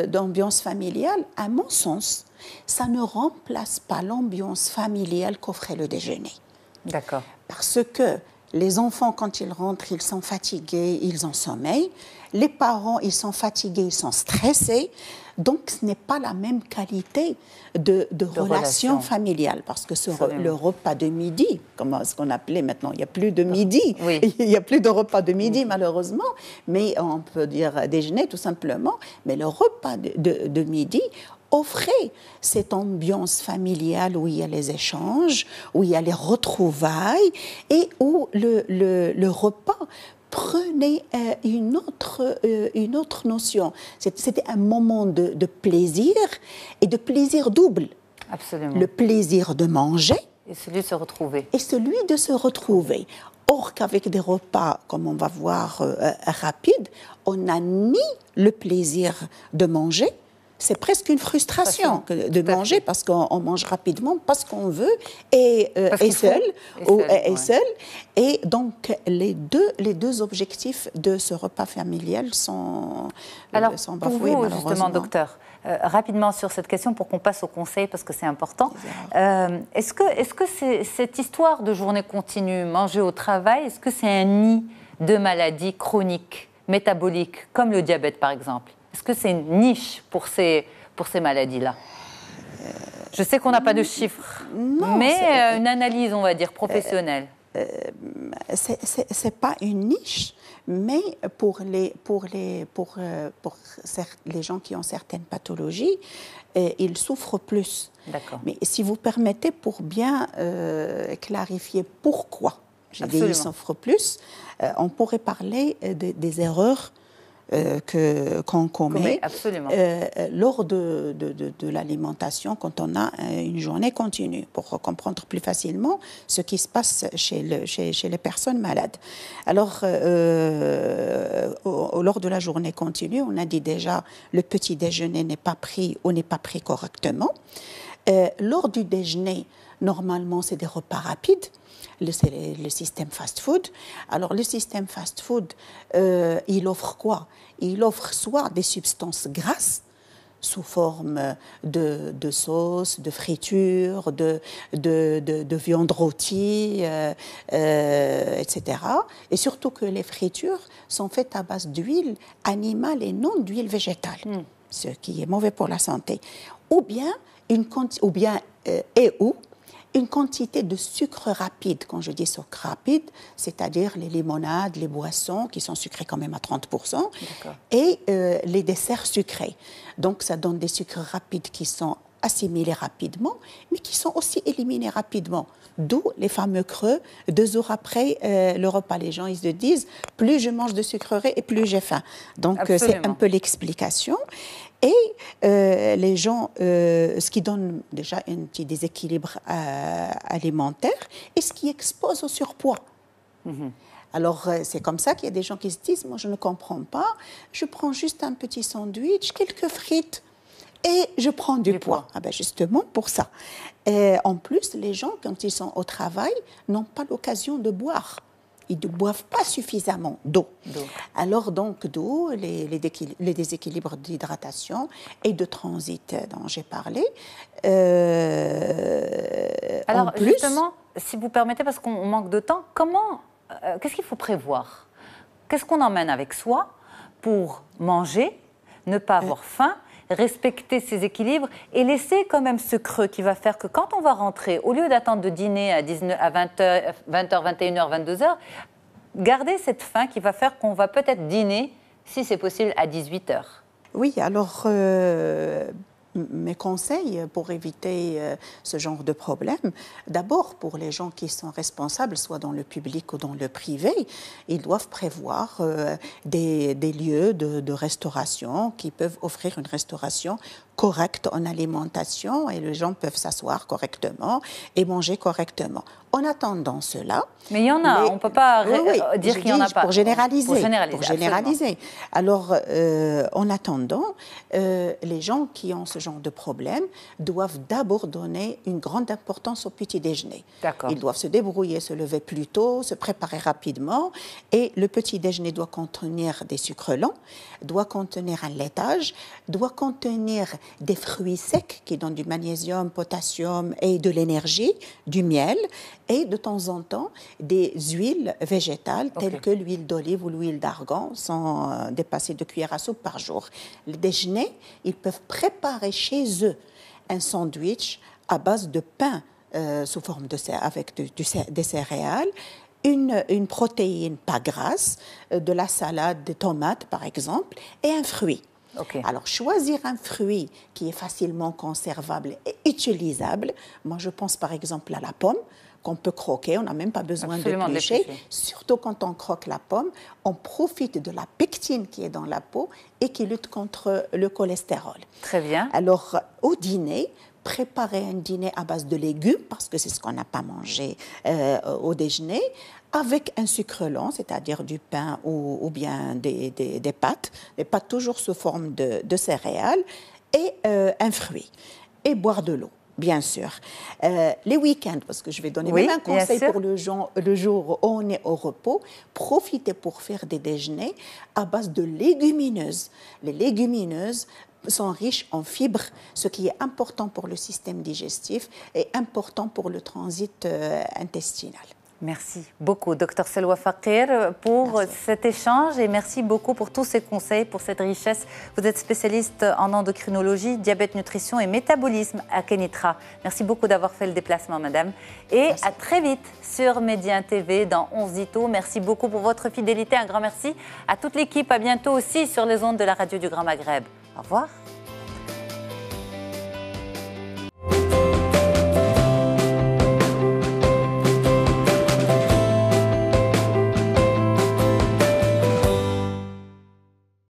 d'ambiance familiale, à mon sens, ça ne remplace pas l'ambiance familiale qu'offrait le déjeuner. D'accord. Parce que les enfants, quand ils rentrent, ils sont fatigués, ils ont sommeil. Les parents, ils sont fatigués, ils sont stressés. Donc, ce n'est pas la même qualité de relation familiale. Parce que le repas de midi, comme ce qu'on appelait maintenant, il n'y a plus de midi. Oui. Il n'y a plus de repas de midi, malheureusement. Mais on peut dire déjeuner, tout simplement. Mais le repas de midi offrait cette ambiance familiale où il y a les échanges, où il y a les retrouvailles et où le repas prenait une autre notion. C'était un moment de plaisir et de plaisir double. Absolument. Le plaisir de manger et celui de se retrouver. Et celui de se retrouver. Or qu'avec des repas, comme on va voir, rapides, on n'a ni le plaisir de manger. C'est presque une frustration de manger parce qu'on mange rapidement, parce qu'on veut, et seul. Et donc, les deux objectifs de ce repas familial sont bafoués, pour vous, justement, docteur, rapidement sur cette question pour qu'on passe au conseil, parce que c'est important. Est-ce que cette histoire de journée continue, manger au travail, est-ce que c'est un nid de maladies chroniques, métaboliques, comme le diabète, par exemple? Est-ce que c'est une niche pour ces maladies-là? Je sais qu'on n'a pas de chiffres, mais une analyse, on va dire, professionnelle. C'est pas une niche, mais pour les gens qui ont certaines pathologies, ils souffrent plus. D'accord. Mais si vous permettez, pour bien clarifier pourquoi j'ai dit ils souffrent plus, on pourrait parler des erreurs qu'on commet lors de l'alimentation quand on a une journée continue, pour comprendre plus facilement ce qui se passe chez les personnes malades. Alors, lors de la journée continue, on a dit déjà le petit déjeuner n'est pas pris ou n'est pas pris correctement. Lors du déjeuner, normalement, c'est des repas rapides. C'est le système fast-food. Alors, le système fast-food, il offre quoi? Il offre soit des substances grasses, sous forme de sauce, de friture, de viande rôtie, etc. Et surtout que les fritures sont faites à base d'huile animale et non d'huile végétale, ce qui est mauvais pour la santé. Ou bien une quantité de sucre rapide. Quand je dis sucre rapide, c'est-à-dire les limonades, les boissons qui sont sucrées quand même à 30%, et les desserts sucrés. Donc ça donne des sucres rapides qui sont assimilés rapidement, mais qui sont aussi éliminés rapidement. D'où les fameux creux. 2 heures après le repas, les gens ils se disent plus je mange de sucreries et plus j'ai faim. Donc c'est un peu l'explication. Et les gens, ce qui donne déjà un petit déséquilibre alimentaire et ce qui expose au surpoids. Alors, c'est comme ça qu'il y a des gens qui se disent, moi je ne comprends pas, je prends juste un petit sandwich, quelques frites et je prends du poids. Ah ben justement pour ça. Et en plus, les gens, quand ils sont au travail, n'ont pas l'occasion de boire ils ne boivent pas suffisamment d'eau. Alors donc d'où les déséquilibres d'hydratation et de transit dont j'ai parlé. Alors en plus, justement, si vous permettez, parce qu'on manque de temps, qu'est-ce qu'il faut prévoir? Qu'est-ce qu'on emmène avec soi pour manger, ne pas avoir faim, respecter ses équilibres et laisser quand même ce creux qui va faire que quand on va rentrer, au lieu d'attendre de dîner à 20h, 21h, 22h, garder cette faim qui va faire qu'on va peut-être dîner, si c'est possible, à 18h. Oui, alors mes conseils pour éviter ce genre de problème, d'abord pour les gens qui sont responsables, soit dans le public ou dans le privé, ils doivent prévoir des lieux de restauration qui peuvent offrir une restauration correcte en alimentation et les gens peuvent s'asseoir correctement et manger correctement. En attendant cela... Mais il y en a, on ne peut pas dire qu'il n'y en a pas. Pour généraliser. Pour généraliser. Alors, en attendant, les gens qui ont ce genre de problème doivent d'abord donner une grande importance au petit déjeuner. Ils doivent se débrouiller, se lever plus tôt, se préparer rapidement et le petit déjeuner doit contenir des sucres lents, doit contenir un laitage, doit contenir des fruits secs qui donnent du magnésium, potassium et de l'énergie, du miel et de temps en temps des huiles végétales telles que l'huile d'olive ou l'huile d'argan sans dépasser 2 cuillères à soupe par jour. Le déjeuner, ils peuvent préparer chez eux un sandwich à base de pain sous forme avec des céréales, une protéine pas grasse, de la salade, des tomates par exemple, et un fruit. Alors, choisir un fruit qui est facilement conservable et utilisable, moi je pense par exemple à la pomme, qu'on peut croquer, on n'a même pas besoin d'éplucher. Surtout quand on croque la pomme, on profite de la pectine qui est dans la peau et qui lutte contre le cholestérol. Très bien. Alors, au dîner, préparer un dîner à base de légumes, parce que c'est ce qu'on n'a pas mangé au déjeuner, avec un sucre lent, c'est-à-dire du pain ou bien des pâtes toujours sous forme de céréales, et un fruit, et boire de l'eau. Bien sûr. Les week-ends, parce que je vais donner même un conseil pour le jour où on est au repos, profitez pour faire des déjeuners à base de légumineuses. Les légumineuses sont riches en fibres, ce qui est important pour le système digestif et important pour le transit intestinal. Merci beaucoup, Dr Selwa Fakir, pour cet échange et merci beaucoup pour tous ces conseils, pour cette richesse. Vous êtes spécialiste en endocrinologie, diabète, nutrition et métabolisme à Kenitra. Merci beaucoup d'avoir fait le déplacement, madame. Et à très vite sur Média TV dans 11 Dito. Merci beaucoup pour votre fidélité. Un grand merci à toute l'équipe. À bientôt aussi sur les ondes de la radio du Grand Maghreb. Au revoir.